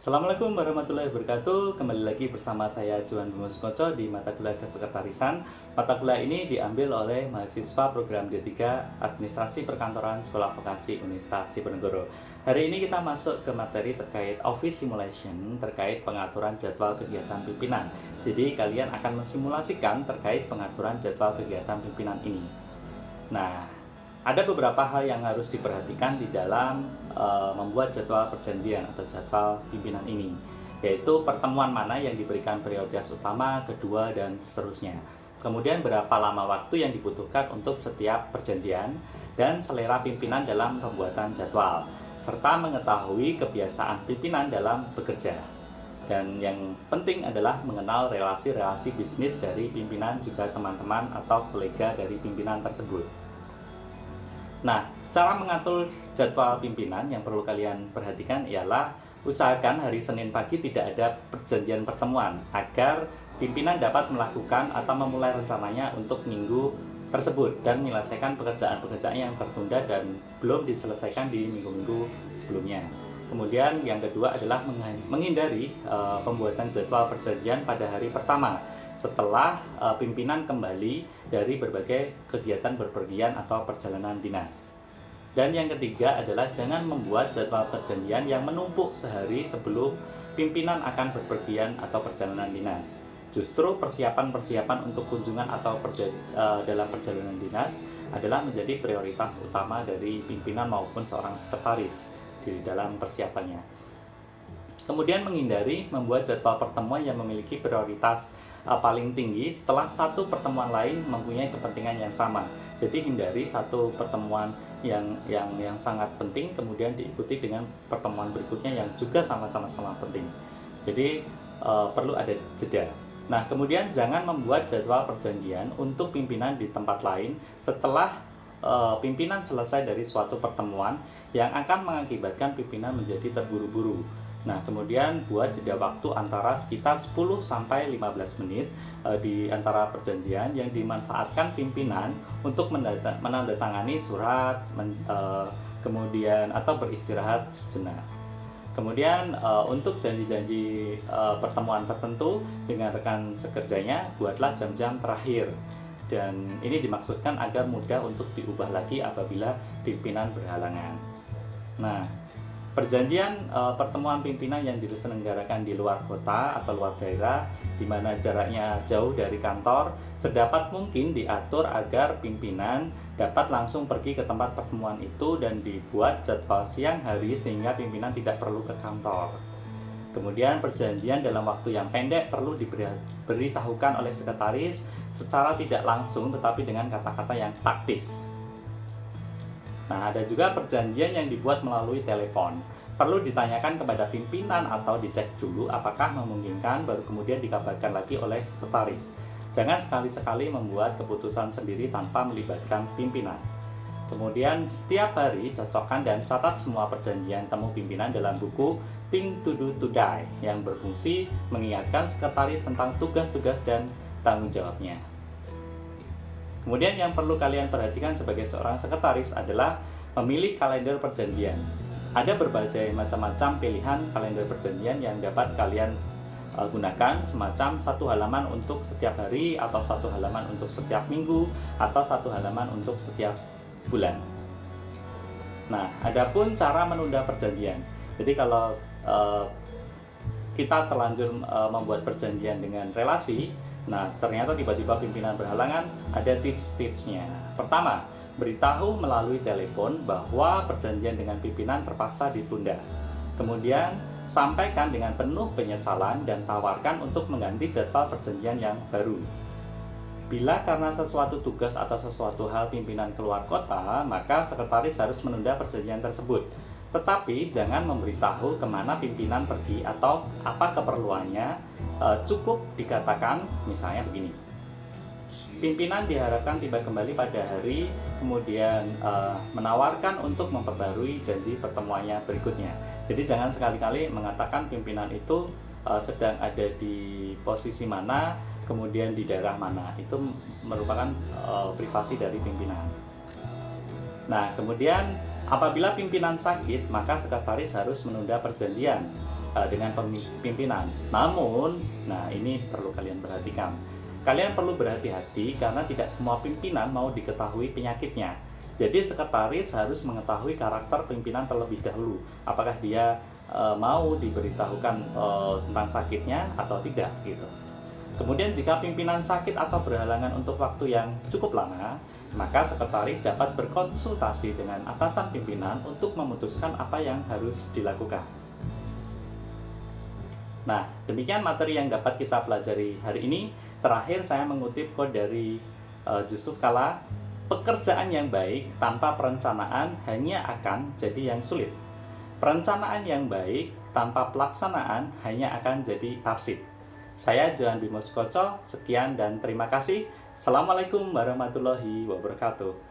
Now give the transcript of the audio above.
Assalamualaikum warahmatullahi wabarakatuh. Kembali lagi bersama saya Johan Bumuskoco di mata kuliah Kesekretarisan. Mata kuliah ini diambil oleh mahasiswa program D3 Administrasi Perkantoran Sekolah Vokasi Universitas Diponegoro. Hari ini kita masuk ke materi terkait Office Simulation terkait pengaturan jadwal kegiatan pimpinan. Jadi kalian akan mensimulasikan terkait pengaturan jadwal kegiatan pimpinan ini. Nah, ada beberapa hal yang harus diperhatikan di dalam membuat jadwal perjanjian atau jadwal pimpinan ini, yaitu pertemuan mana yang diberikan prioritas utama, kedua, dan seterusnya. Kemudian berapa lama waktu yang dibutuhkan untuk setiap perjanjian, dan selera pimpinan dalam pembuatan jadwal, serta mengetahui kebiasaan pimpinan dalam bekerja. Dan yang penting adalah mengenal relasi-relasi bisnis dari pimpinan juga teman-teman atau kolega dari pimpinan tersebut. Nah, cara mengatur jadwal pimpinan yang perlu kalian perhatikan ialah usahakan hari Senin pagi tidak ada perjanjian pertemuan agar pimpinan dapat melakukan atau memulai rencananya untuk minggu tersebut dan menyelesaikan pekerjaan-pekerjaan yang tertunda dan belum diselesaikan di minggu-minggu sebelumnya. Kemudian yang kedua adalah menghindari pembuatan jadwal perjanjian pada hari pertama setelah pimpinan kembali dari berbagai kegiatan berpergian atau perjalanan dinas. Dan yang ketiga adalah jangan membuat jadwal perjanjian yang menumpuk sehari sebelum pimpinan akan berpergian atau perjalanan dinas. Justru persiapan-persiapan untuk kunjungan atau dalam perjalanan dinas adalah menjadi prioritas utama dari pimpinan maupun seorang sekretaris di dalam persiapannya. Kemudian menghindari membuat jadwal pertemuan yang memiliki prioritas paling tinggi setelah satu pertemuan lain mempunyai kepentingan yang sama. Jadi hindari satu pertemuan yang sangat penting kemudian diikuti dengan pertemuan berikutnya yang juga sama-sama penting. Jadi perlu ada jeda. Nah, kemudian jangan membuat jadwal perjanjian untuk pimpinan di tempat lain setelah pimpinan selesai dari suatu pertemuan yang akan mengakibatkan pimpinan menjadi terburu-buru. Nah, kemudian buat jeda waktu antara sekitar 10 sampai 15 menit di antara perjanjian yang dimanfaatkan pimpinan untuk menandatangani surat, kemudian atau beristirahat sejenak. Kemudian untuk janji-janji pertemuan tertentu dengan rekan sekerjanya, buatlah jam-jam terakhir. Dan ini dimaksudkan agar mudah untuk diubah lagi apabila pimpinan berhalangan. Nah, perjanjian pertemuan pimpinan yang diselenggarakan di luar kota atau luar daerah, di mana jaraknya jauh dari kantor, sedapat mungkin diatur agar pimpinan dapat langsung pergi ke tempat pertemuan itu dan dibuat jadwal siang hari sehingga pimpinan tidak perlu ke kantor. Kemudian perjanjian dalam waktu yang pendek perlu diberitahukan oleh sekretaris secara tidak langsung tetapi dengan kata-kata yang taktis. Nah, ada juga perjanjian yang dibuat melalui telepon. Perlu ditanyakan kepada pimpinan atau dicek dulu apakah memungkinkan, baru kemudian dikabarkan lagi oleh sekretaris. Jangan sekali-sekali membuat keputusan sendiri tanpa melibatkan pimpinan. Kemudian setiap hari cocokkan dan catat semua perjanjian temu pimpinan dalam buku Thing to Do to Die yang berfungsi mengingatkan sekretaris tentang tugas-tugas dan tanggung jawabnya. Kemudian yang perlu kalian perhatikan sebagai seorang sekretaris adalah memilih kalender perjanjian. Ada berbagai macam-macam pilihan kalender perjanjian yang dapat kalian gunakan, semacam satu halaman untuk setiap hari, atau satu halaman untuk setiap minggu, atau satu halaman untuk setiap bulan. Nah, adapun cara menunda perjanjian. Jadi kalau kita terlanjur membuat perjanjian dengan relasi, nah, ternyata tiba-tiba pimpinan berhalangan, ada tips-tipsnya. Pertama, beritahu melalui telepon bahwa perjanjian dengan pimpinan terpaksa ditunda. Kemudian, sampaikan dengan penuh penyesalan dan tawarkan untuk mengganti jadwal perjanjian yang baru. Bila karena sesuatu tugas atau sesuatu hal pimpinan keluar kota, maka sekretaris harus menunda perjanjian tersebut. Tetapi jangan memberitahu kemana pimpinan pergi atau apa keperluannya. Cukup dikatakan misalnya begini: pimpinan diharapkan tiba kembali pada hari, kemudian menawarkan untuk memperbarui janji pertemuannya berikutnya. Jadi jangan sekali-kali mengatakan pimpinan itu sedang ada di posisi mana, kemudian di daerah mana. Itu merupakan privasi dari pimpinan. Nah, kemudian apabila pimpinan sakit, maka sekretaris harus menunda perjanjian. dengan pimpinan. Namun, nah ini perlu kalian perhatikan. Kalian perlu berhati-hati karena tidak semua pimpinan mau diketahui penyakitnya. Jadi sekretaris harus mengetahui karakter pimpinan terlebih dahulu. Apakah dia mau diberitahukan tentang sakitnya atau tidak gitu. Kemudian jika pimpinan sakit atau berhalangan untuk waktu yang cukup lama, maka sekretaris dapat berkonsultasi dengan atasan pimpinan untuk memutuskan apa yang harus dilakukan. Nah, demikian materi yang dapat kita pelajari hari ini. Terakhir saya mengutip quote dari Yusuf Kala, pekerjaan yang baik tanpa perencanaan hanya akan jadi yang sulit. Perencanaan yang baik tanpa pelaksanaan hanya akan jadi arsip. Saya Johan Bimo Sukoco, sekian dan terima kasih. Assalamualaikum warahmatullahi wabarakatuh.